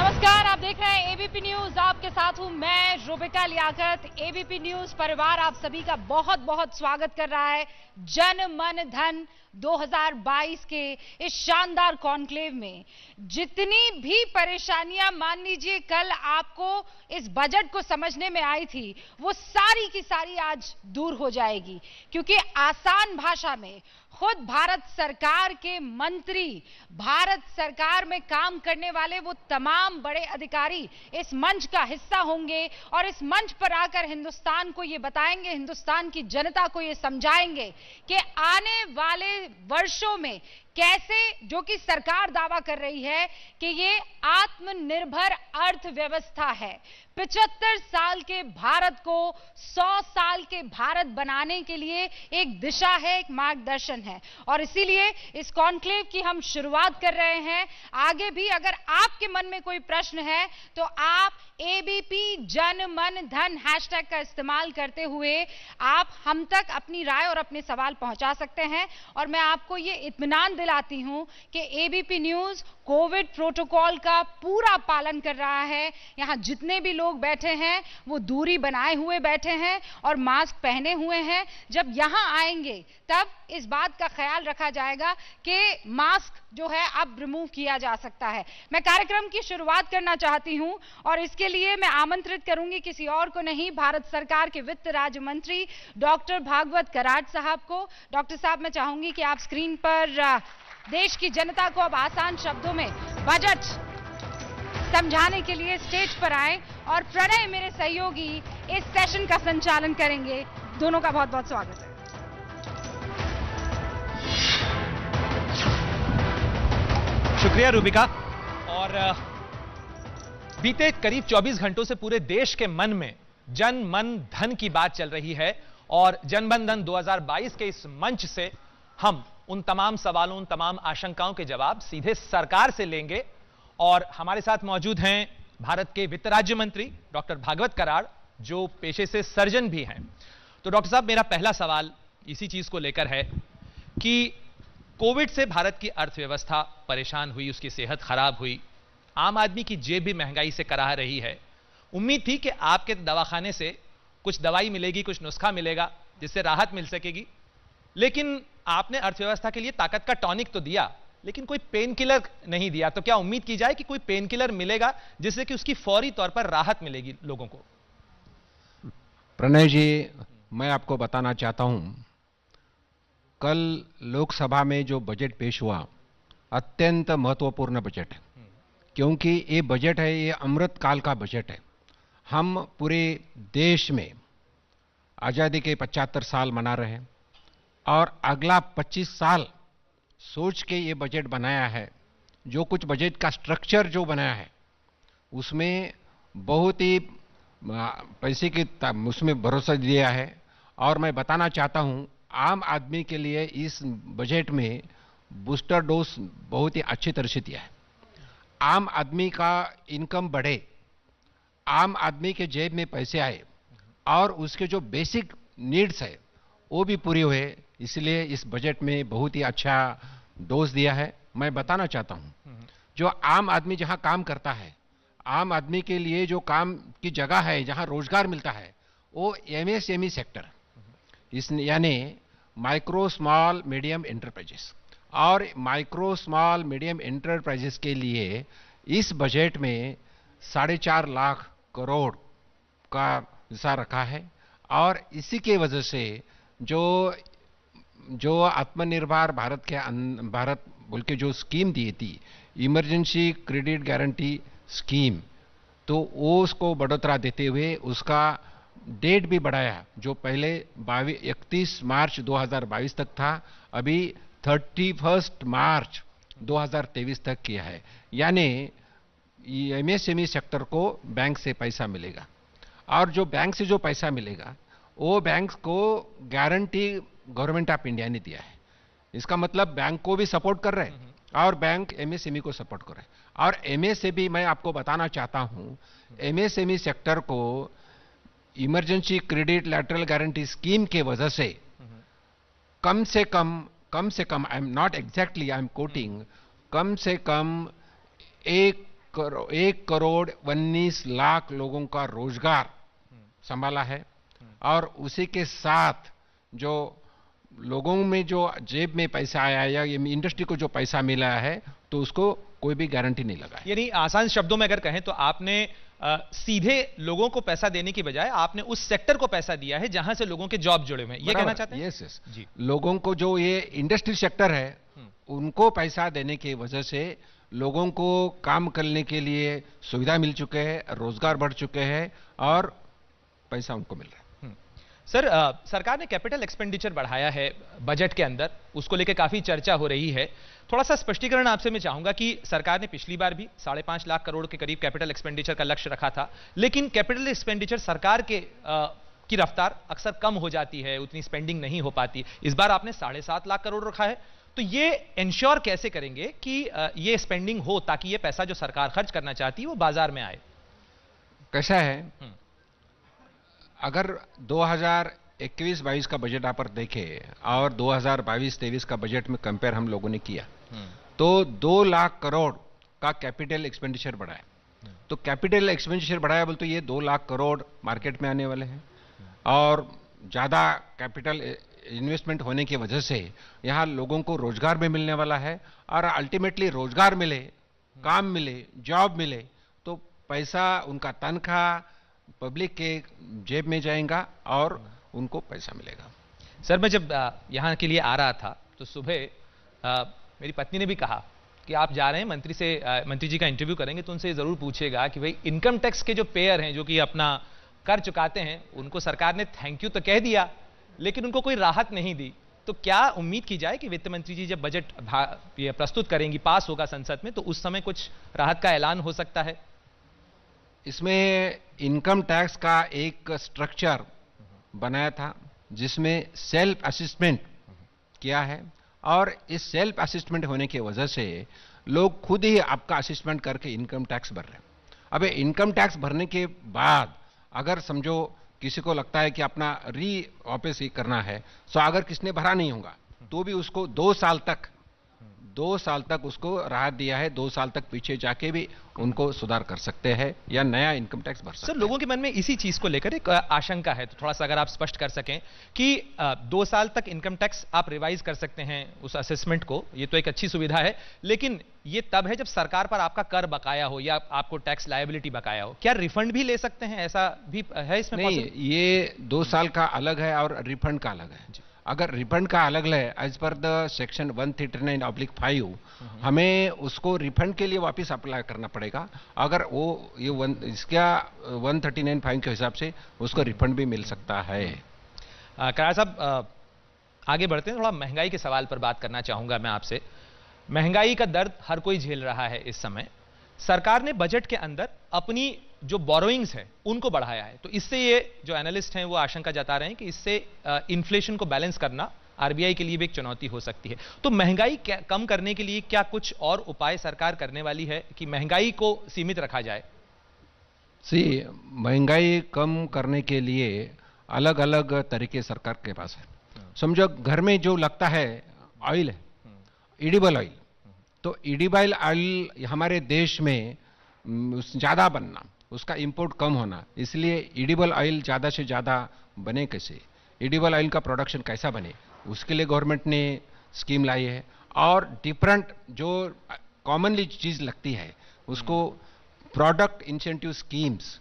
नमस्कार, आप देख रहे हैं एबीपी न्यूज। आपके साथ हूं मैं रुबिका लियाकत। एबीपी न्यूज परिवार आप सभी का बहुत बहुत स्वागत कर रहा है जन मन धन 2022 के इस शानदार कॉन्क्लेव में। जितनी भी परेशानियां मान लीजिए कल आपको इस बजट को समझने में आई थी, वो सारी की सारी आज दूर हो जाएगी, क्योंकि आसान भाषा में खुद भारत सरकार के मंत्री, भारत सरकार में काम करने वाले वो तमाम बड़े अधिकारी इस मंच का हिस्सा होंगे और इस मंच पर आकर हिंदुस्तान को ये बताएंगे, हिंदुस्तान की जनता को ये समझाएंगे कि आने वाले वर्षों में कैसे, जो कि सरकार दावा कर रही है कि ये आत्मनिर्भर अर्थव्यवस्था है, 75 साल के भारत को 100 साल के भारत बनाने के लिए एक दिशा है, एक मार्गदर्शन है। और इसीलिए इस कॉन्क्लेव की हम शुरुआत कर रहे हैं। आगे भी अगर आपके मन में कोई प्रश्न है तो आप एबीपी जन मन धन हैशटैग का इस्तेमाल करते हुए आप हम तक अपनी राय और अपने सवाल पहुंचा सकते हैं। और मैं आपको ये इत्मीनान दिलाती हूं कि एबीपी न्यूज कोविड प्रोटोकॉल का पूरा पालन कर रहा है। यहां जितने भी लोग बैठे हैं वो दूरी बनाए हुए बैठे हैं और मास्क पहने हुए हैं। जब यहां आएंगे तब इस बात का ख्याल रखा जाएगा कि मास्क जो है अब रिमूव किया जा सकता है। मैं कार्यक्रम की शुरुआत करना चाहती हूं और इसके लिए मैं आमंत्रित करूंगी किसी और को नहीं, भारत सरकार के वित्त राज्य मंत्री डॉक्टर भागवत कराड़ साहब को। डॉक्टर साहब, मैं चाहूंगी कि आप स्क्रीन पर देश की जनता को अब आसान शब्दों में बजट समझाने के लिए स्टेज पर आए और प्रणय मेरे सहयोगी इस सेशन का संचालन करेंगे। दोनों का बहुत बहुत स्वागत है। शुक्रिया रुबिका। और बीते करीब 24 घंटों से पूरे देश के मन में जन मन धन की बात चल रही है और जन मन धन 2022 के इस मंच से हम उन तमाम सवालों, उन तमाम आशंकाओं के जवाब सीधे सरकार से लेंगे। और हमारे साथ मौजूद हैं भारत के वित्त राज्य मंत्री डॉक्टर भागवत कराड़, जो पेशे से सर्जन भी हैं। तो डॉक्टर साहब, मेरा पहला सवाल इसी चीज को लेकर है कि कोविड से भारत की अर्थव्यवस्था परेशान हुई, उसकी सेहत खराब हुई, आम आदमी की जेब भी महंगाई से कराह रही है। उम्मीद थी कि आपके दवाखाने से कुछ दवाई मिलेगी, कुछ नुस्खा मिलेगा जिससे राहत मिल सकेगी, लेकिन आपने अर्थव्यवस्था के लिए ताकत का टॉनिक तो दिया, लेकिन कोई पेन किलर नहीं दिया। तो क्या उम्मीद की जाए कि कोई पेन किलर मिलेगा जिससे कि उसकी फौरी तौर पर राहत मिलेगी लोगों को? प्रणय जी, मैं आपको बताना चाहता हूं, कल लोकसभा में जो बजट पेश हुआ अत्यंत महत्वपूर्ण बजट है, क्योंकि ये बजट है, ये अमृत काल का बजट है। हम पूरे देश में आज़ादी के 75 साल मना रहे हैं और अगला 25 साल सोच के ये बजट बनाया है। जो कुछ बजट का स्ट्रक्चर जो बनाया है उसमें बहुत ही पैसे की उसमें भरोसा दिया है। और मैं बताना चाहता हूं, आम आदमी के लिए इस बजट में बूस्टर डोज बहुत ही अच्छी तरह से दिया है। आम आदमी का इनकम बढ़े, आम आदमी के जेब में पैसे आए और उसके जो बेसिक नीड्स है वो भी पूरी हुए, इसलिए इस बजट में बहुत ही अच्छा डोज दिया है। मैं बताना चाहता हूं, जो आम आदमी जहां काम करता है, आम आदमी के लिए जो काम की जगह है, जहां रोजगार मिलता है, वो एमएसएमई सेक्टर, इस यानी माइक्रो स्मॉल मीडियम एंटरप्राइजेस। और माइक्रो स्मॉल मीडियम एंटरप्राइजेस के लिए इस बजट में 4.5 लाख करोड़ का हिस्सा रखा है। और इसी के वजह से जो आत्मनिर्भर भारत बोल के जो स्कीम दी थी, इमरजेंसी क्रेडिट गारंटी स्कीम, तो वो उसको बढ़ोतरा देते हुए उसका डेट भी बढ़ाया। जो पहले 31 मार्च 2022 तक था, अभी 31 मार्च 2023 तक किया है। यानी एमएसएमई सेक्टर को बैंक से पैसा मिलेगा और जो बैंक से जो पैसा मिलेगा वो बैंक को गारंटी गवर्नमेंट ऑफ इंडिया ने दिया है। इसका मतलब बैंक को भी सपोर्ट कर रहे हैं और बैंक एमएसएमई को सपोर्ट कर रहे हैं। और एमएसएमई मैं आपको बताना चाहता हूं, एमएसएमई सेक्टर को emergency credit lateral guarantee scheme के वजह से कम से कम I am not exactly I am quoting, कम से कम 1 1,19,00,000 लोगों का रोजगार संभाला है, और उसी के साथ जो लोगों में जो जेब में पैसा आया या इंडस्ट्री को जो पैसा मिला है, तो उसको कोई भी गारंटी नहीं लगा है। यानी आसान शब्दों में अगर कहें तो आपने सीधे लोगों को पैसा देने की बजाय आपने उस सेक्टर को पैसा दिया है जहां से लोगों के जॉब जुड़े हुए हैं, ये कहना चाहते हैं? यस जी। लोगों को जो ये इंडस्ट्री सेक्टर है उनको पैसा देने की वजह से लोगों को काम करने के लिए सुविधा मिल चुके हैं, रोजगार बढ़ चुके हैं और पैसा उनको मिल रहा है। सर, सरकार ने कैपिटल एक्सपेंडिचर बढ़ाया है बजट के अंदर, उसको लेकर काफी चर्चा हो रही है। थोड़ा सा स्पष्टीकरण आपसे मैं चाहूंगा कि सरकार ने पिछली बार भी 5.5 लाख करोड़ के करीब कैपिटल एक्सपेंडिचर का लक्ष्य रखा था, लेकिन कैपिटल एक्सपेंडिचर सरकार की रफ्तार अक्सर कम हो जाती है, उतनी स्पेंडिंग नहीं हो पाती। इस बार आपने 7.5 लाख करोड़ रखा है, तो ये इंश्योर कैसे करेंगे कि ये स्पेंडिंग हो ताकि ये पैसा जो सरकार खर्च करना चाहती है वो बाजार में आए? कैसा है, अगर 2021-22 का बजट आप देखें और 2022-23 का बजट में कंपेयर हम लोगों ने किया, तो 2 लाख करोड़ का कैपिटल एक्सपेंडिचर बढ़ा है। तो कैपिटल एक्सपेंडिचर बढ़ाया बोलते ये 2 लाख करोड़ मार्केट में आने वाले हैं, और ज्यादा कैपिटल इन्वेस्टमेंट होने की वजह से यहाँ लोगों को रोजगार भी मिलने वाला है, और अल्टीमेटली रोजगार मिले, काम मिले, जॉब मिले, तो पैसा उनका तनख्वाह पब्लिक के जेब में जाएगा और उनको पैसा मिलेगा। सर, मैं जब यहाँ के लिए आ रहा था तो सुबह मेरी पत्नी ने भी कहा कि आप जा रहे हैं मंत्री जी का इंटरव्यू करेंगे तो उनसे जरूर पूछेगा कि भाई इनकम टैक्स के जो पेयर हैं, जो कि अपना कर चुकाते हैं, उनको सरकार ने थैंक यू तो कह दिया लेकिन उनको कोई राहत नहीं दी। तो क्या उम्मीद की जाए कि वित्त मंत्री जी जब बजट प्रस्तुत करेंगी, पास होगा संसद में, तो उस समय कुछ राहत का ऐलान हो सकता है? इसमें इनकम टैक्स का एक स्ट्रक्चर बनाया था जिसमें सेल्फ असेसमेंट किया है, और इस सेल्फ असेसमेंट होने की वजह से लोग खुद ही आपका असेसमेंट करके इनकम टैक्स भर रहे हैं। अब इनकम टैक्स भरने के बाद अगर समझो किसी को लगता है कि अपना वापस ही करना है, तो अगर किसने भरा नहीं होगा तो भी उसको 2 साल तक उसको राहत दिया है। 2 साल तक पीछे जाके भी उनको सुधार कर सकते हैं या नया इनकम टैक्स भर सकते हैं। सर, लोगों के मन में इसी चीज को लेकर एक आशंका है, तो थोड़ा सा अगर आप स्पष्ट कर सकें कि 2 साल तक इनकम टैक्स आप रिवाइज कर सकते हैं उस असेसमेंट को, ये तो एक अच्छी सुविधा है, लेकिन ये तब है जब सरकार पर आपका कर बकाया हो या आपको टैक्स लायबिलिटी बकाया हो। क्या रिफंड भी ले सकते हैं? ऐसा भी है इसमें? नहीं, ये 2 साल का अलग है और रिफंड का अलग है। अगर रिफंड का अलग है, एज पर द सेक्शन 139/5 हमें उसको रिफंड के लिए वापस अप्लाई करना पड़ेगा। अगर वो इसका 139(5) के हिसाब से उसको रिफंड भी मिल सकता है। करार साहब, आगे बढ़ते हैं, थोड़ा महंगाई के सवाल पर बात करना चाहूंगा मैं आपसे। महंगाई का दर्द हर कोई झेल रहा है इस समय। सरकार ने बजट के अंदर अपनी जो बोरोइंग्स है उनको बढ़ाया है, तो इससे ये जो एनालिस्ट हैं वो आशंका जता रहे हैं कि इससे इन्फ्लेशन को बैलेंस करना आरबीआई के लिए भी एक चुनौती हो सकती है। तो महंगाई कम करने के लिए क्या कुछ और उपाय सरकार करने वाली है कि महंगाई को सीमित रखा जाए? महंगाई कम करने के लिए अलग अलग तरीके सरकार के पास है। समझो घर में जो लगता है ऑयल है, एडिबल ऑयल, तो एडिबल ऑयल हमारे देश में ज्यादा बनना, उसका इंपोर्ट कम होना, इसलिए एडिबल ऑयल ज्यादा से ज्यादा बने कैसे, एडिबल ऑयल का प्रोडक्शन कैसा बने, उसके लिए गवर्नमेंट ने स्कीम लाई है। और डिफरेंट जो कॉमनली चीज लगती है उसको product incentive schemes,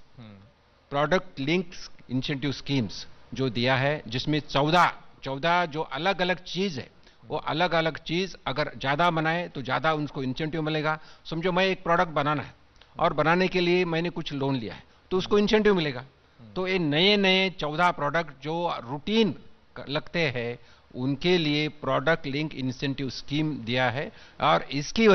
product link incentive schemes जो दिया है, जिसमें 14 जो अलग अलग चीज है, वो अलग अलग चीज अगर ज्यादा बनाए तो ज्यादा उनको इंसेंटिव मिलेगा। समझो मैं एक प्रोडक्ट बनाना है और बनाने के लिए मैंने कुछ लोन लिया है तो उसको इंसेंटिव मिलेगा। तो ये नए नए 14 प्रोडक्ट जो रूटीन लगते हैं उनके लिए प्रोडक्ट लिंक इंसेंटिव स्कीम दिया है। और इसकी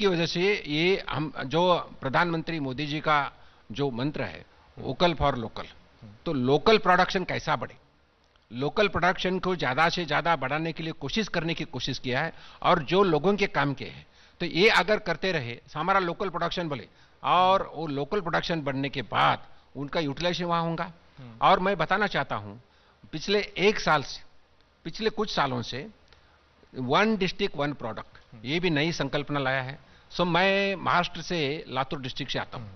वजह से ये हम जो प्रधानमंत्री मोदी जी का जो मंत्र है वोकल फॉर लोकल, तो लोकल प्रोडक्शन कैसा बढ़े, लोकल प्रोडक्शन को ज्यादा से ज्यादा बढ़ाने के लिए कोशिश करने की कोशिश किया है। और जो लोगों के काम के हैं तो ये अगर करते रहे, हमारा लोकल प्रोडक्शन बढ़े, और वो लोकल प्रोडक्शन बढ़ने के बाद उनका यूटिलाइजेशन वहां होगा। और मैं बताना चाहता हूं, पिछले कुछ सालों से 1 डिस्ट्रिक्ट 1 प्रोडक्ट, ये भी नई संकल्पना लाया है। सो मैं महाराष्ट्र से लातूर डिस्ट्रिक्ट से आता हूँ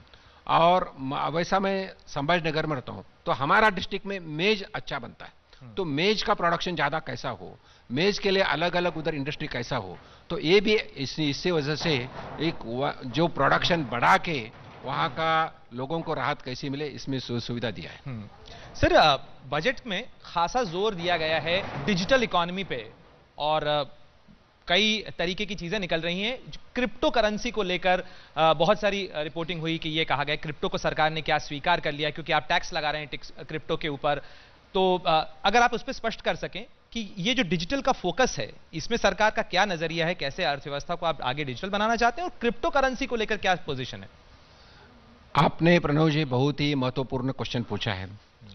और वैसा मैं संभाजीनगर में रहता हूँ। तो हमारा डिस्ट्रिक्ट में मेज अच्छा बनता है, तो मेज का प्रोडक्शन ज्यादा कैसा हो, मेज के लिए अलग अलग उधर इंडस्ट्री कैसा हो, तो ये भी इससे वजह से एक जो प्रोडक्शन बढ़ा के वहां का लोगों को राहत कैसी मिले इसमें सुविधा दिया है। सर, बजट में खासा जोर दिया गया है डिजिटल इकोनॉमी पे और कई तरीके की चीजें निकल रही हैं। क्रिप्टो करेंसी को लेकर बहुत सारी रिपोर्टिंग हुई कि ये कहा गया क्रिप्टो को सरकार ने क्या स्वीकार कर लिया क्योंकि आप टैक्स लगा रहे हैं क्रिप्टो के ऊपर। तो अगर आप उस पर स्पष्ट कर सकें कि ये जो डिजिटल का फोकस है इसमें सरकार का क्या नजरिया है, कैसे अर्थव्यवस्था को आप आगे डिजिटल बनाना चाहते हैं और क्रिप्टो करेंसी को लेकर क्या पोजीशन है? आपने प्रणव जी बहुत ही महत्वपूर्ण क्वेश्चन पूछा है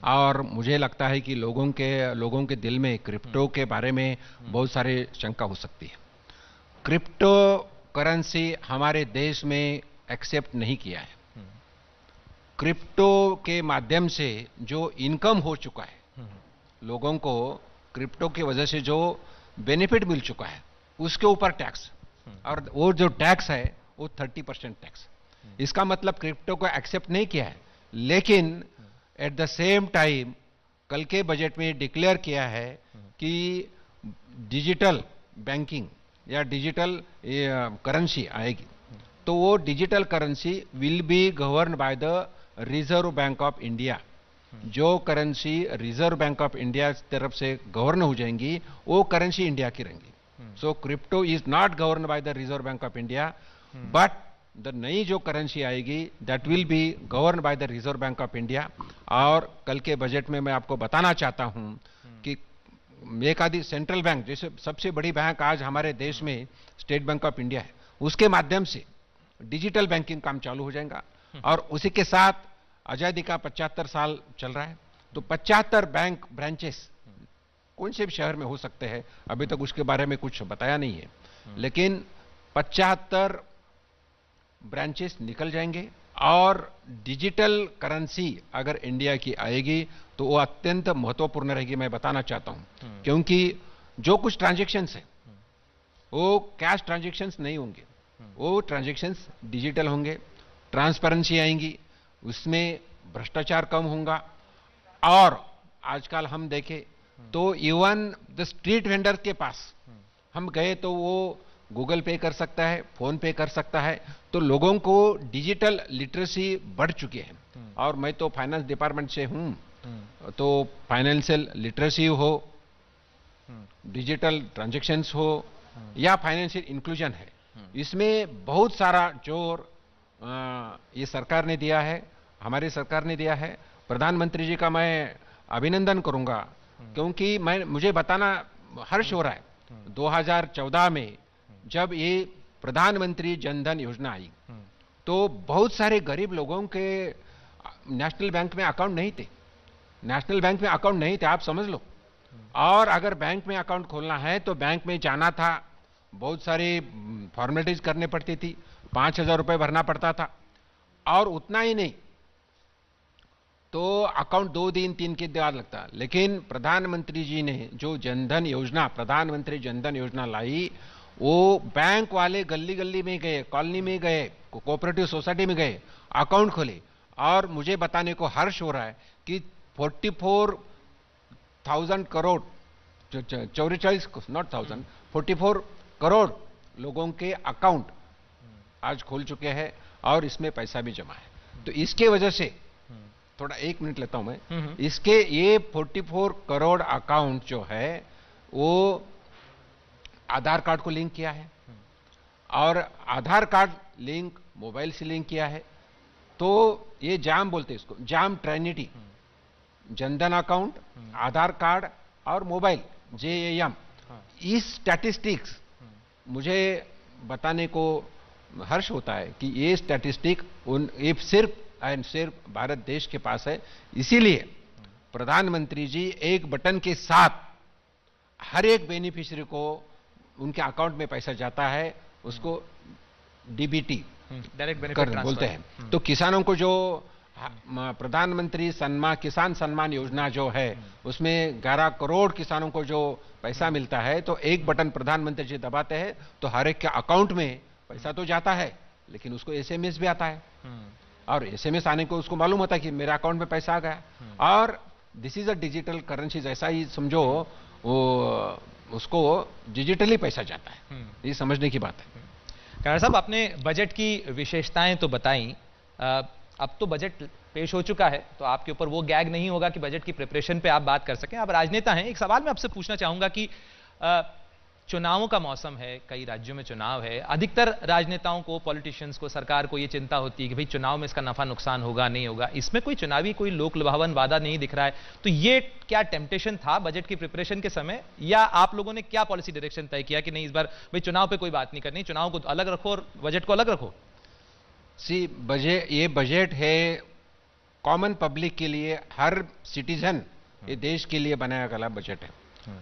और मुझे लगता है कि लोगों के दिल में क्रिप्टो के बारे में बहुत सारे शंका हो सकती है। क्रिप्टो करेंसी हमारे देश में एक्सेप्ट नहीं किया है। क्रिप्टो के माध्यम से जो इनकम हो चुका है, लोगों को क्रिप्टो की वजह से जो बेनिफिट मिल चुका है उसके ऊपर टैक्स, और वो जो टैक्स है वो 30% टैक्स। इसका मतलब क्रिप्टो को एक्सेप्ट नहीं किया है, लेकिन एट द सेम टाइम कल के बजट में डिक्लेयर किया है कि डिजिटल बैंकिंग या डिजिटल करेंसी आएगी, तो वो digital currency will be govern by the Reserve Bank of India. जो currency Reserve Bank of India तरफ से गवर्न हो जाएंगी वो करेंसी इंडिया की रहेंगी। So crypto is not govern by the Reserve Bank of India, but the नई जो करेंसी आएगी that will be govern by the Reserve Bank of India. और कल के बजट में मैं आपको बताना चाहता हूं कि एक आदि सेंट्रल बैंक, जैसे सबसे बड़ी बैंक आज हमारे देश में स्टेट बैंक ऑफ इंडिया है, उसके माध्यम से डिजिटल बैंकिंग काम चालू हो जाएगा। और उसी के साथ आजादी का 75 साल चल रहा है, तो 75 बैंक ब्रांचेस कौन से भी शहर में हो सकते हैं, अभी तक उसके बारे में कुछ बताया नहीं है, लेकिन 75 ब्रांचेस निकल जाएंगे। और डिजिटल करेंसी अगर इंडिया की आएगी तो वो अत्यंत महत्वपूर्ण रहेगी, मैं बताना चाहता हूं, क्योंकि जो कुछ ट्रांजैक्शंस है वो कैश ट्रांजैक्शंस नहीं होंगे, वो ट्रांजैक्शंस डिजिटल होंगे, ट्रांसपेरेंसी आएंगी, उसमें भ्रष्टाचार कम होगा। और आजकल हम देखें तो इवन द स्ट्रीट वेंडर के पास हम गए तो वो गूगल पे कर सकता है, फोन पे कर सकता है, तो लोगों को डिजिटल लिटरेसी बढ़ चुकी है। और मैं तो फाइनेंस डिपार्टमेंट से हूं, तो फाइनेंशियल लिटरेसी हो, डिजिटल ट्रांजैक्शंस हो या फाइनेंशियल इंक्लूजन है, इसमें बहुत सारा जोर ये सरकार ने दिया है, हमारी सरकार ने दिया है। प्रधानमंत्री जी का मैं अभिनंदन करूंगा, क्योंकि मुझे बताना हर्ष हो रहा है 2014 में जब ये प्रधानमंत्री जनधन योजना आई तो बहुत सारे गरीब लोगों के नेशनल बैंक में अकाउंट नहीं थे, नेशनल बैंक में अकाउंट नहीं थे, आप समझ लो। और अगर बैंक में अकाउंट खोलना है तो बैंक में जाना था, बहुत सारी फॉर्मेलिटीज करने पड़ती थी, 5,000 रुपए भरना पड़ता था। और उतना ही नहीं तो अकाउंट 2 दिन 3 के बाद लगता। लेकिन प्रधानमंत्री जी ने जो जनधन योजना, प्रधानमंत्री जनधन योजना लाई, वो बैंक वाले गली गली में गए, कॉलोनी में गए, कोऑपरेटिव सोसाइटी में गए, अकाउंट खोले। और मुझे बताने को हर्ष हो रहा है कि 44,000 करोड़, 44 करोड़ लोगों के अकाउंट आज खोल चुके हैं और इसमें पैसा भी जमा है। तो इसके वजह से थोड़ा 1 मिनट लेता हूं मैं, इसके ये 44 करोड़ अकाउंट जो है वो आधार कार्ड को लिंक किया है, और आधार कार्ड लिंक मोबाइल से लिंक किया है। तो ये जाम बोलते हैं इसको, जाम ट्रिनिटी, जनधन अकाउंट, आधार कार्ड और मोबाइल, JAM। इस स्टैटिस्टिक्स मुझे बताने को हर्ष होता है कि ये स्टैटिस्टिक ये सिर्फ भारत देश के पास है। इसीलिए प्रधानमंत्री जी एक बटन के साथ हर एक बेनिफिशियरी को उनके अकाउंट में पैसा जाता है, उसको DBT डायरेक्ट बेनिफिट बोलते हैं। तो किसानों को जो प्रधानमंत्री किसान सम्मान योजना जो है उसमें 11 करोड़ किसानों को जो पैसा मिलता है, तो एक बटन प्रधानमंत्री जी दबाते हैं तो हर एक के अकाउंट में पैसा तो जाता है, लेकिन उसको एसएमएस भी आता है, और एसएमएस आने को उसको मालूम होता है कि मेरे अकाउंट में पैसा आ गया। और this is a digital currency, ऐसा ही समझो, वो उसको डिजिटली पैसा जाता है। ये समझने की बात है। खैर साहब, आपने बजट की विशेषताएं तो बताई। अब तो बजट पेश हो चुका है, तो आपके ऊपर वो गैग नहीं होगा कि बजट की प्रिपरेशन पे आप बात कर सकें। आप राजनेता हैं, एक सवाल मैं आपसे पूछना चाहूंगा कि चुनावों का मौसम है, कई राज्यों में चुनाव है, अधिकतर राजनेताओं को, पॉलिटिशियंस को, सरकार को ये चिंता होती है कि भाई चुनाव में इसका नफा नुकसान होगा नहीं होगा। इसमें कोई चुनावी, कोई लोक लुभावन वादा नहीं दिख रहा है, तो ये क्या टेम्पटेशन था बजट की प्रिपरेशन के समय, या आप लोगों ने क्या पॉलिसी डायरेक्शन तय किया कि नहीं इस बार भाई चुनाव पे कोई बात नहीं करनी, चुनाव को अलग रखो और बजट को अलग रखो? ये बजट है कॉमन पब्लिक के लिए, हर सिटीजन, ये देश के लिए बनाया गया बजट है।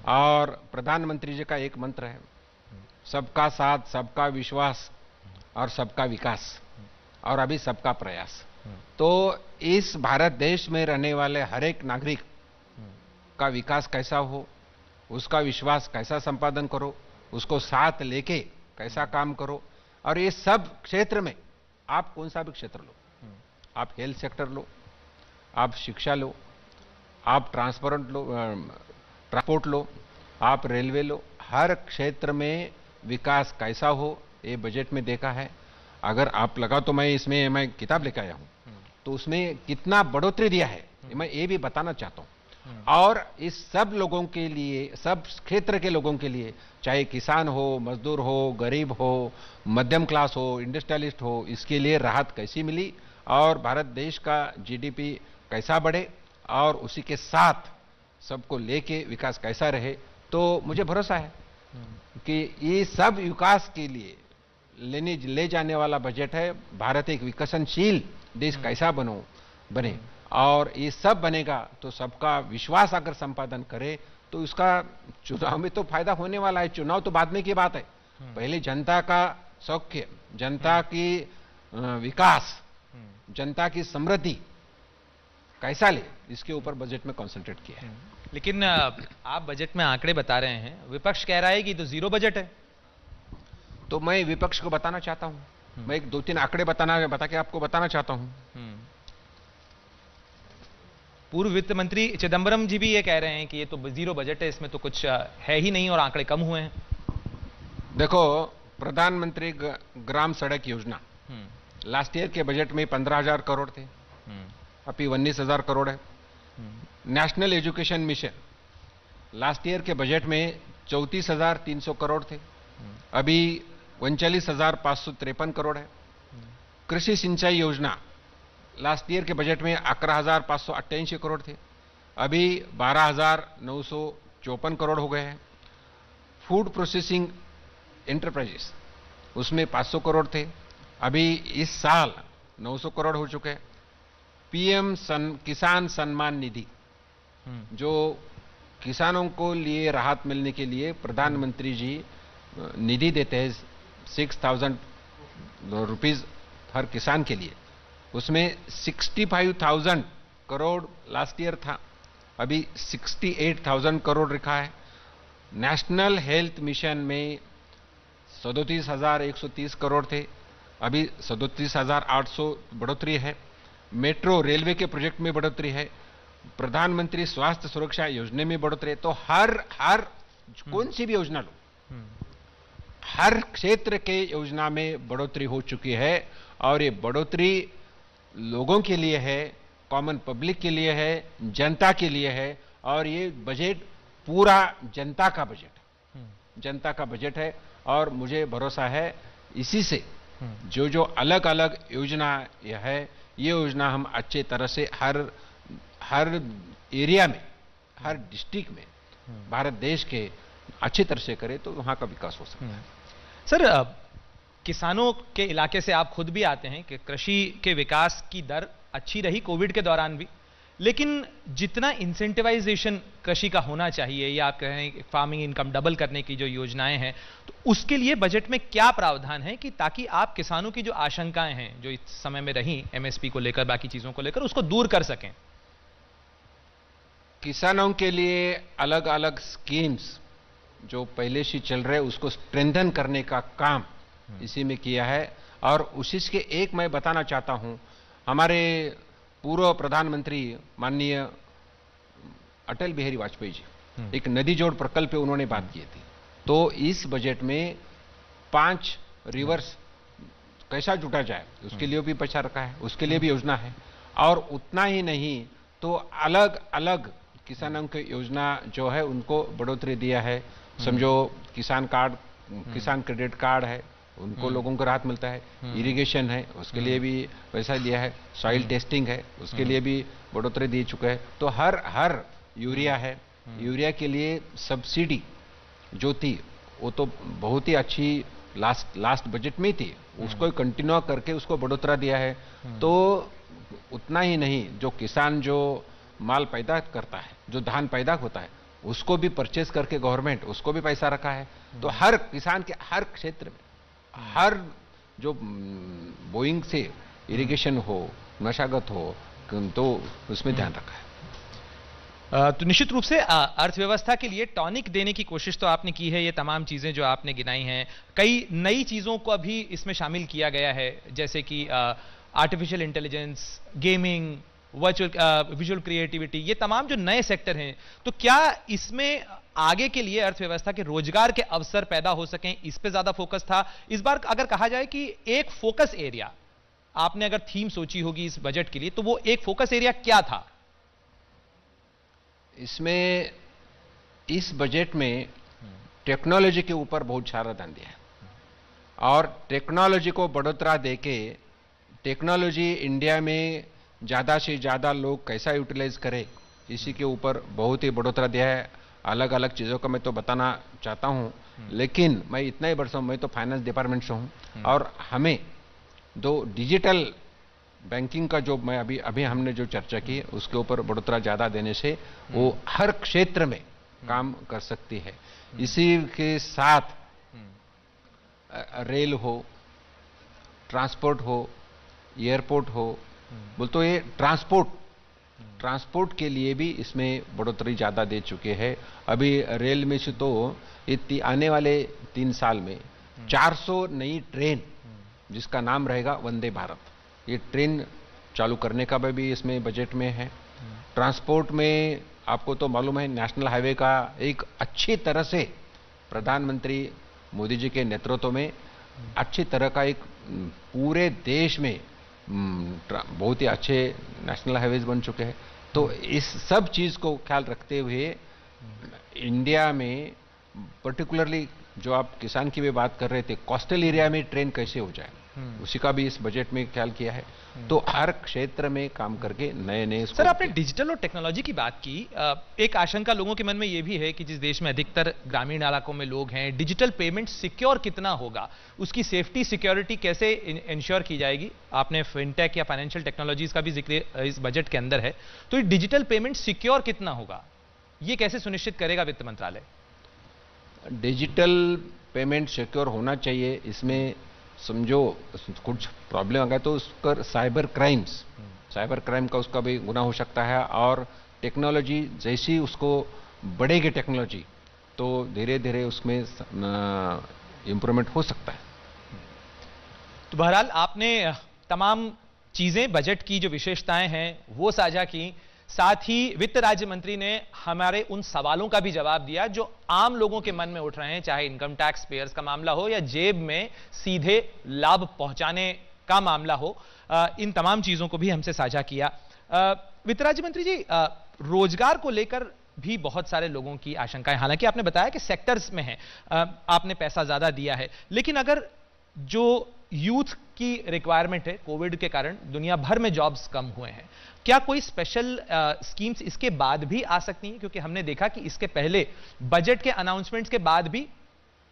और प्रधानमंत्री जी का एक मंत्र है, सबका साथ, सबका विश्वास और सबका विकास, और अभी सबका प्रयास। तो इस भारत देश में रहने वाले हर एक नागरिक का विकास कैसा हो, उसका विश्वास कैसा संपादन करो, उसको साथ लेके कैसा काम करो। और ये सब क्षेत्र में, आप कौन सा भी क्षेत्र लो, आप हेल्थ सेक्टर लो, आप शिक्षा लो, आप ट्रांसपोर्ट लो, आप रेलवे लो, हर क्षेत्र में विकास कैसा हो, ये बजट में देखा है। अगर आप लगा तो मैं किताब लेकर आया हूं, तो उसमें कितना बढ़ोतरी दिया है मैं ये भी बताना चाहता हूं। और इस सब लोगों के लिए, सब क्षेत्र के लोगों के लिए, चाहे किसान हो, मजदूर हो, गरीब हो, मध्यम क्लास हो, इंडस्ट्रियलिस्ट हो, इसके लिए राहत कैसी मिली और भारत देश का जीडीपी कैसा बढ़े और उसी के साथ सबको लेके विकास कैसा रहे। तो मुझे भरोसा है कि ये सब विकास के लिए ले जाने वाला बजट है। भारत एक विकसनशील देश कैसा बने, और ये सब बनेगा तो सबका विश्वास अगर संपादन करे तो उसका चुनाव में तो फायदा होने वाला है। चुनाव तो बाद में की बात है, पहले जनता का सौख्य, जनता की विकास, जनता की समृद्धि कैसा ले, इसके ऊपर बजट में कंसंट्रेट किया है। लेकिन आप बजट में आंकड़े बता रहे हैं, विपक्ष कह रहा है कि तो जीरो बजट है। तो मैं विपक्ष को बताना चाहता हूं, मैं एक 2-3 आंकड़े बता के आपको बताना चाहता हूं। पूर्व वित्त मंत्री चिदंबरम जी भी ये कह रहे हैं कि ये तो जीरो बजट है, इसमें तो कुछ है ही नहीं और आंकड़े कम हुए हैं। देखो, प्रधानमंत्री ग्राम सड़क योजना लास्ट ईयर के बजट में 15,000 करोड़ थे, अभी 19,000 करोड़ है। National education mission last year के बजट में 34,300 करोड़ थे, अभी 39,553 करोड़ है। कृषि सिंचाई योजना लास्ट ईयर के बजट में 11,588 करोड़ थे, अभी 12,954 करोड़ हो गए हैं। फूड प्रोसेसिंग एंटरप्राइजेस उसमें 500 करोड़ थे, अभी इस साल 900 करोड़ हो चुके हैं। पीएम किसान सम्मान निधि, जो किसानों को लिए राहत मिलने के लिए प्रधानमंत्री जी निधि देते हैं 6,000 रुपीज हर किसान के लिए, उसमें 65,000 करोड़ लास्ट ईयर था, अभी 68,000 करोड़ रखा है। नेशनल हेल्थ मिशन में 37,130 करोड़ थे, अभी 37,800 बढ़ोतरी है। मेट्रो रेलवे के प्रोजेक्ट में बढ़ोतरी है, प्रधानमंत्री स्वास्थ्य सुरक्षा योजना में बढ़ोतरी है। तो हर कौन सी भी योजना लो, हर क्षेत्र के योजना में बढ़ोतरी हो चुकी है, और ये बढ़ोतरी लोगों के लिए है, कॉमन पब्लिक के लिए है, जनता के लिए है। और ये बजट पूरा जनता का बजट है, और मुझे भरोसा है इसी से जो अलग अलग योजना है, ये योजना हम अच्छे तरह से हर एरिया में, हर डिस्ट्रिक्ट में भारत देश के अच्छी तरह से करें तो वहां का विकास हो सकता है। सर, किसानों के इलाके से आप खुद भी आते हैं कि कृषि के विकास की दर अच्छी रही कोविड के दौरान भी, लेकिन जितना इंसेंटिवाइजेशन कृषि का होना चाहिए, या आप कहें फार्मिंग इनकम डबल करने की जो योजनाएं हैं, तो उसके लिए बजट में क्या प्रावधान है कि ताकि आप किसानों की जो आशंकाएं हैं जो इस समय में रही एमएसपी को लेकर, बाकी चीजों को लेकर, उसको दूर कर सकें? किसानों के लिए अलग अलग स्कीम्स जो पहले से चल रहे उसको स्ट्रेंथन करने का काम इसी में किया है। और उसी के एक मैं बताना चाहता हूं, हमारे पूर्व प्रधानमंत्री माननीय अटल बिहारी वाजपेयी जी एक नदी जोड़ प्रकल्प पे उन्होंने बात की थी। तो इस बजट में 5 रिवर्स कैसा जुटा जाए उसके लिए भी पैसा रखा है, उसके लिए भी योजना है। और उतना ही नहीं तो अलग अलग किसानों की योजना जो है उनको बढ़ोतरी दिया है। समझो किसान कार्ड, किसान क्रेडिट कार्ड है, उनको लोगों को राहत मिलता है। इरिगेशन है, उसके लिए भी पैसा दिया है। सॉइल टेस्टिंग है, उसके लिए भी बढ़ोतरी दे चुका है। तो हर यूरिया है, यूरिया के लिए सब्सिडी जो थी वो तो बहुत ही अच्छी लास्ट बजट में थी, उसको कंटिन्यू करके उसको बढ़ोतरा दिया है। तो उतना ही नहीं, जो किसान जो माल पैदा करता है, जो धान पैदा होता है, उसको भी परचेस करके गवर्नमेंट उसको भी पैसा रखा है। तो हर किसान के हर क्षेत्र में हर जो बोइंग से इरिगेशन हो, मशागत हो, तो उसमें ध्यान रखा है। तो निश्चित रूप से अर्थव्यवस्था के लिए टॉनिक देने की कोशिश तो आपने की है। ये तमाम चीजें जो आपने गिनाई हैं, कई नई चीजों को अभी इसमें शामिल किया गया है, जैसे कि artificial intelligence, gaming, visual creativity, ये तमाम जो नए सेक्टर हैं। तो क्या इसमें आगे के लिए अर्थव्यवस्था के रोजगार के अवसर पैदा हो सकें, इस पे ज्यादा फोकस था? इस बार अगर कहा जाए कि एक फोकस एरिया आपने अगर थीम सोची होगी इस बजट के लिए, तो वो एक फोकस एरिया क्या था? इसमें इस बजट में टेक्नोलॉजी के ऊपर बहुत सारा ध्यान दिया है। और टेक्नोलॉजी को बढ़ोतरा देके टेक्नोलॉजी इंडिया में ज़्यादा से ज़्यादा लोग कैसा यूटिलाइज करें, इसी के ऊपर बहुत ही बढ़ोतरा दिया है। अलग अलग चीज़ों का मैं तो बताना चाहता हूँ, लेकिन मैं इतना ही बरसा हूँ, मैं तो फाइनेंस डिपार्टमेंट से हूँ। और हमें दो डिजिटल बैंकिंग का जो मैं अभी हमने जो चर्चा की, उसके ऊपर बढ़ोतरा ज़्यादा देने से वो हर क्षेत्र में काम कर सकती है। इसी के साथ रेल हो, ट्रांसपोर्ट हो, एयरपोर्ट हो, बोल तो ये ट्रांसपोर्ट के लिए भी इसमें बढ़ोतरी ज़्यादा दे चुके हैं। अभी रेल में से तो आने वाले 3 साल में 400 नई ट्रेन, जिसका नाम रहेगा वंदे भारत, ये ट्रेन चालू करने का भी इसमें बजट में है। ट्रांसपोर्ट में आपको तो मालूम है, नेशनल हाईवे का एक अच्छी तरह से प्रधानमंत्री मोदी जी के नेतृत्व में अच्छी तरह का एक पूरे देश में बहुत ही अच्छे नेशनल हाईवेज बन चुके हैं। तो इस सब चीज को ख्याल रखते हुए इंडिया में पर्टिकुलरली जो आप किसान की भी बात कर रहे थे, कोस्टल एरिया में ट्रेन कैसे हो जाए, उसी का भी इस बजट में ख्याल किया है। तो हर क्षेत्र में काम करके नए सर, आपने डिजिटल और टेक्नोलॉजी की बात की। एक आशंका लोगों के मन में यह भी है कि जिस देश में अधिकतर ग्रामीण इलाकों में लोग हैं, डिजिटल पेमेंट सिक्योर कितना होगा, उसकी सेफ्टी सिक्योरिटी कैसे इंश्योर की जाएगी? आपने फिनटेक या फाइनेंशियल टेक्नोलॉजीज का भी जिक्र इस बजट के अंदर है। तो डिजिटल पेमेंट सिक्योर कितना होगा, यह कैसे सुनिश्चित करेगा वित्त मंत्रालय? डिजिटल पेमेंट सिक्योर होना चाहिए। इसमें समझो कुछ प्रॉब्लम आ गया तो उसका साइबर क्राइम का उसका भी गुना हो सकता है। और टेक्नोलॉजी जैसी उसको बढ़ेगी टेक्नोलॉजी, तो धीरे धीरे उसमें इंप्रूवमेंट हो सकता है। तो बहरहाल आपने तमाम चीजें, बजट की जो विशेषताएं हैं वो साझा की, साथ ही वित्त राज्य मंत्री ने हमारे उन सवालों का भी जवाब दिया जो आम लोगों के मन में उठ रहे हैं, चाहे इनकम टैक्स पेयर्स का मामला हो या जेब में सीधे लाभ पहुंचाने का मामला हो। इन तमाम चीजों को भी हमसे साझा किया। वित्त राज्य मंत्री जी, रोजगार को लेकर भी बहुत सारे लोगों की आशंकाएं, हालांकि आपने बताया कि सेक्टर्स में है, आपने पैसा ज्यादा दिया है, लेकिन अगर जो यूथ की रिक्वायरमेंट है, कोविड के कारण दुनिया भर में जॉब्स कम हुए हैं, क्या कोई स्पेशल स्कीम्स इसके बाद भी आ सकती हैं? क्योंकि हमने देखा कि इसके पहले बजट के अनाउंसमेंट्स के बाद भी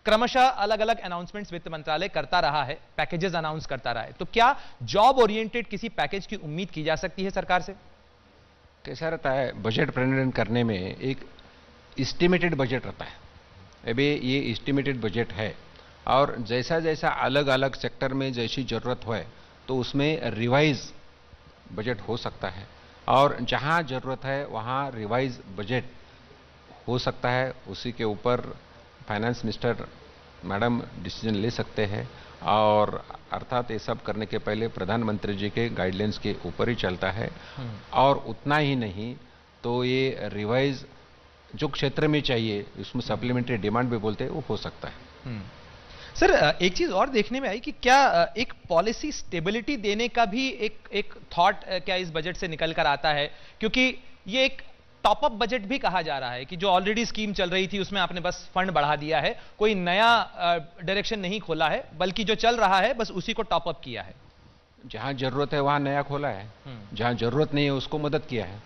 क्रमशः अलग अलग अनाउंसमेंट्स वित्त मंत्रालय करता रहा है, पैकेजेस अनाउंस करता रहा है। तो क्या जॉब ओरिएंटेड किसी पैकेज की उम्मीद की जा सकती है सरकार से? कैसा रहता है, बजट प्रेजेंट करने में एक एस्टिमेटेड बजट रहता है। अभी ये एस्टिमेटेड बजट है और जैसा जैसा अलग अलग सेक्टर में जैसी जरूरत हो तो उसमें रिवाइज बजट हो सकता है, और जहां जरूरत है वहां रिवाइज बजट हो सकता है। उसी के ऊपर फाइनेंस मिनिस्टर मैडम डिसीजन ले सकते हैं, और अर्थात ये सब करने के पहले प्रधानमंत्री जी के गाइडलाइंस के ऊपर ही चलता है। और उतना ही नहीं तो ये रिवाइज जो क्षेत्र में चाहिए उसमें सप्लीमेंट्री डिमांड भी बोलते हैं वो हो सकता है। सर, एक चीज और देखने में आई कि क्या एक पॉलिसी स्टेबिलिटी देने का भी एक थॉट क्या इस बजट से निकल कर आता है, क्योंकि ये एक टॉप अप बजट भी कहा जा रहा है कि जो ऑलरेडी स्कीम चल रही थी उसमें आपने बस फंड बढ़ा दिया है, कोई नया डायरेक्शन नहीं खोला है, बल्कि जो चल रहा है बस उसी को टॉप अप किया है। जहां जरूरत है वहां नया खोला है, जहां जरूरत नहीं है उसको मदद किया है,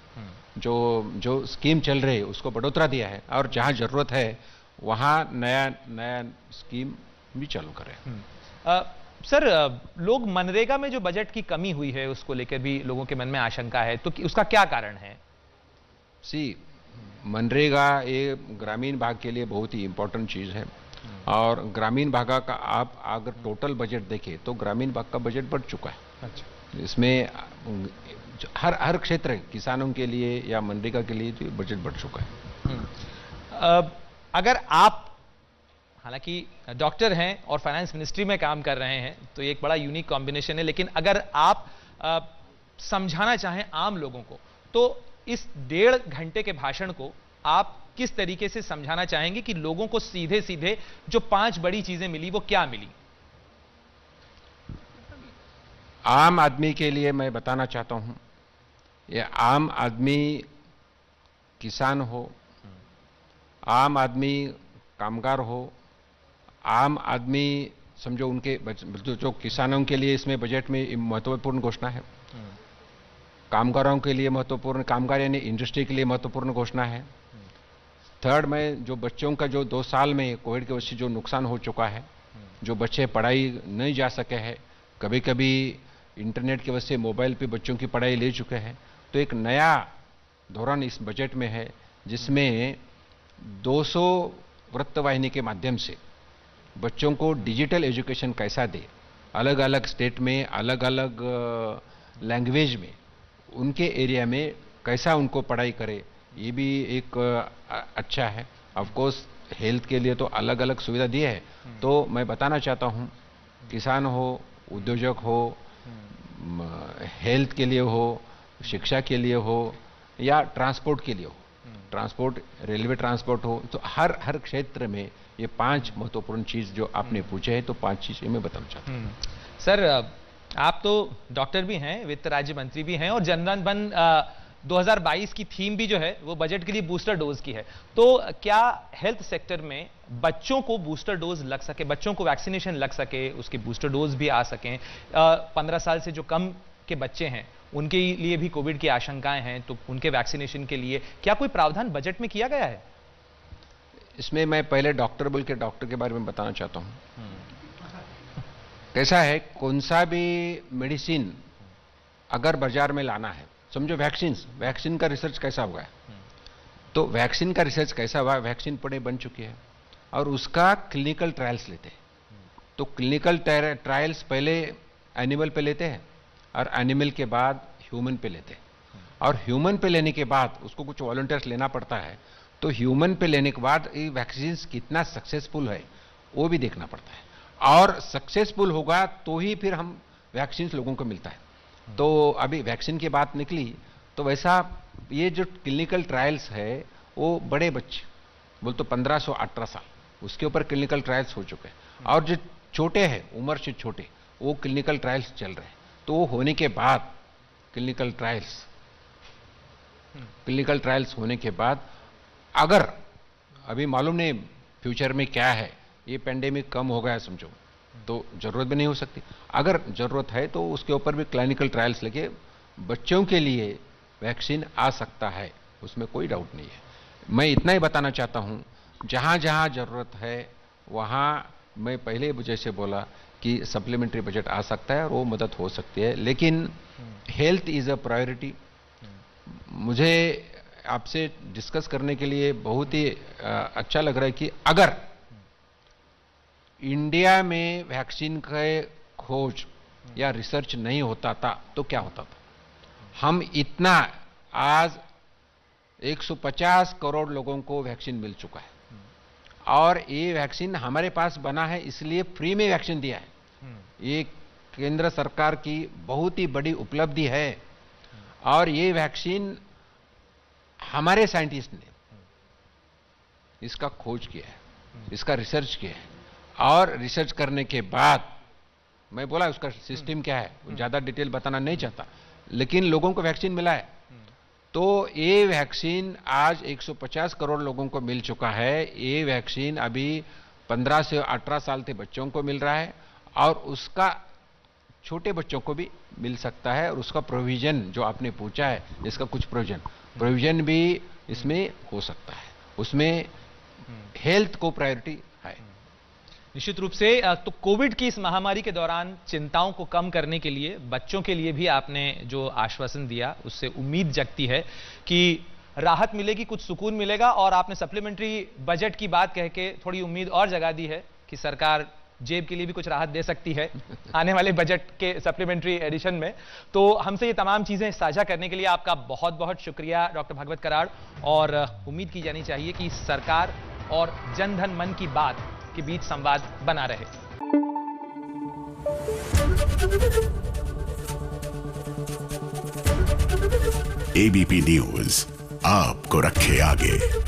जो स्कीम चल रही है उसको बढ़ोतरा दिया है, और जहां जरूरत है वहां नया नया स्कीम भी चालू करें। सर, लोग मनरेगा में जो बजट की कमी हुई है उसको लेकर भी लोगों के मन में आशंका है, तो उसका क्या कारण है? मनरेगा ये ग्रामीण भाग के लिए बहुत ही इंपॉर्टेंट चीज है, और ग्रामीण भाग का आप अगर टोटल बजट देखें तो ग्रामीण भाग का बजट बढ़ चुका है। अच्छा। इसमें हर क्षेत्र किसानों के लिए या मनरेगा के लिए तो बजट बढ़ चुका है। अगर आप हालांकि डॉक्टर हैं और फाइनेंस मिनिस्ट्री में काम कर रहे हैं तो ये एक बड़ा यूनिक कॉम्बिनेशन है, लेकिन अगर आप समझाना चाहें आम लोगों को तो इस 1.5 घंटे के भाषण को आप किस तरीके से समझाना चाहेंगे कि लोगों को सीधे सीधे जो 5 बड़ी चीजें मिली वो क्या मिली? आम आदमी के लिए मैं बताना चाहता हूं, ये आम आदमी किसान हो, आम आदमी कामगार हो, आम आदमी समझो उनके जो किसानों के लिए इसमें बजट में महत्वपूर्ण घोषणा है, कामगारों के लिए महत्वपूर्ण, कामगार यानी इंडस्ट्री के लिए महत्वपूर्ण घोषणा है। थर्ड में जो बच्चों का जो 2 साल में कोविड की वजह से जो नुकसान हो चुका है, जो बच्चे पढ़ाई नहीं जा सके हैं, कभी कभी इंटरनेट की वजह से मोबाइल पे बच्चों की पढ़ाई ले चुके हैं, तो एक नया धोरण इस बजट में है जिसमें 200 वृत्तवाहिनी के माध्यम से बच्चों को डिजिटल एजुकेशन कैसा दे, अलग अलग स्टेट में अलग अलग लैंग्वेज में उनके एरिया में कैसा उनको पढ़ाई करे, ये भी एक अच्छा है। ऑफ कोर्स हेल्थ के लिए तो अलग अलग सुविधा दी है। तो मैं बताना चाहता हूं, किसान हो, उद्योजक हो, हेल्थ के लिए हो, शिक्षा के लिए हो या ट्रांसपोर्ट के लिए हो, ट्रांसपोर्ट रेलवे ट्रांसपोर्ट हो, तो हर क्षेत्र में ये 5 महत्वपूर्ण चीज जो आपने पूछे हैं तो 5 चीजें मैं बताना चाहता हूं। सर, आप तो डॉक्टर भी हैं, वित्त राज्य मंत्री भी हैं, और जनधन धन 2022 की थीम भी जो है वो बजट के लिए बूस्टर डोज की है। तो क्या हेल्थ सेक्टर में बच्चों को बूस्टर डोज लग सके, बच्चों को वैक्सीनेशन लग सके, उसके बूस्टर डोज भी आ सकें? 15 साल से जो कम के बच्चे हैं उनके लिए भी कोविड की आशंकाएं हैं, तो उनके वैक्सीनेशन के लिए क्या कोई प्रावधान बजट में किया गया है? इसमें मैं पहले डॉक्टर के बारे में बताना चाहता हूं। कैसा है, कौन सा भी मेडिसिन अगर बाजार में लाना है, समझो वैक्सीन का रिसर्च कैसा हुआ है, तो वैक्सीन का रिसर्च कैसा हुआ, वैक्सीन पड़े बन चुकी है और उसका क्लिनिकल ट्रायल्स लेते हैं। तो क्लिनिकल ट्रायल्स पहले एनिमल पे लेते हैं और एनिमल के बाद ह्यूमन पे लेते हैं, और ह्यूमन पे लेने के बाद उसको कुछ वॉलंटियर्स लेना पड़ता है, तो ह्यूमन पे लेने के बाद ये वैक्सीन कितना सक्सेसफुल है वो भी देखना पड़ता है, और सक्सेसफुल होगा तो ही फिर हम वैक्सीन लोगों को मिलता है। तो अभी वैक्सीन की बात निकली, तो वैसा ये जो क्लिनिकल ट्रायल्स है वो बड़े बच्चे बोल तो 15 से 18 साल उसके ऊपर क्लिनिकल ट्रायल्स हो चुके हैं, और जो छोटे हैं उम्र से छोटे वो क्लिनिकल ट्रायल्स चल रहे हैं। तो वो होने के बाद क्लिनिकल ट्रायल्स होने के बाद अगर अभी मालूम नहीं फ्यूचर में क्या है, ये पेंडेमिक कम हो गया समझो तो जरूरत भी नहीं हो सकती, अगर जरूरत है तो उसके ऊपर भी क्लिनिकल ट्रायल्स लेके बच्चों के लिए वैक्सीन आ सकता है, उसमें कोई डाउट नहीं है। मैं इतना ही बताना चाहता हूं, जहां जहां जरूरत है वहां मैं पहले जैसे बोला कि सप्लीमेंट्री बजट आ सकता है और वो मदद हो सकती है, लेकिन हेल्थ इज अ प्रायोरिटी। मुझे आपसे डिस्कस करने के लिए बहुत ही अच्छा लग रहा है कि अगर इंडिया में वैक्सीन का खोज या रिसर्च नहीं होता था तो क्या होता था। हम इतना आज 150 करोड़ लोगों को वैक्सीन मिल चुका है और ये वैक्सीन हमारे पास बना है इसलिए फ्री में वैक्सीन दिया है। ये केंद्र सरकार की बहुत ही बड़ी उपलब्धि है और ये वैक्सीन हमारे साइंटिस्ट ने इसका खोज किया है, इसका रिसर्च किया है और रिसर्च करने के बाद मैं बोला उसका सिस्टम क्या है, ज्यादा डिटेल बताना नहीं चाहता, लेकिन लोगों को वैक्सीन मिला है। तो ये वैक्सीन आज 150 करोड़ लोगों को मिल चुका है। ये वैक्सीन अभी 15 से 18 साल के बच्चों को मिल रहा है और उसका छोटे बच्चों को भी मिल सकता है और उसका प्रोविजन जो आपने पूछा है, इसका कुछ प्रोविजन भी इसमें हो सकता है। उसमें हेल्थ को प्रायोरिटी है। निश्चित रूप से तो कोविड की इस महामारी के दौरान चिंताओं को कम करने के लिए बच्चों के लिए भी आपने जो आश्वासन दिया उससे उम्मीद जगती है कि राहत मिलेगी, कुछ सुकून मिलेगा। और आपने सप्लीमेंट्री बजट की बात कह के थोड़ी उम्मीद और जगा दी है कि सरकार जेब के लिए भी कुछ राहत दे सकती है आने वाले बजट के सप्लीमेंट्री एडिशन में। तो हमसे ये तमाम चीजें साझा करने के लिए आपका बहुत बहुत शुक्रिया डॉक्टर भागवत कराड़। और उम्मीद की जानी चाहिए कि सरकार और जन धन मन की बात के बीच संवाद बना रहे। एबीपी न्यूज आपको रखे आगे।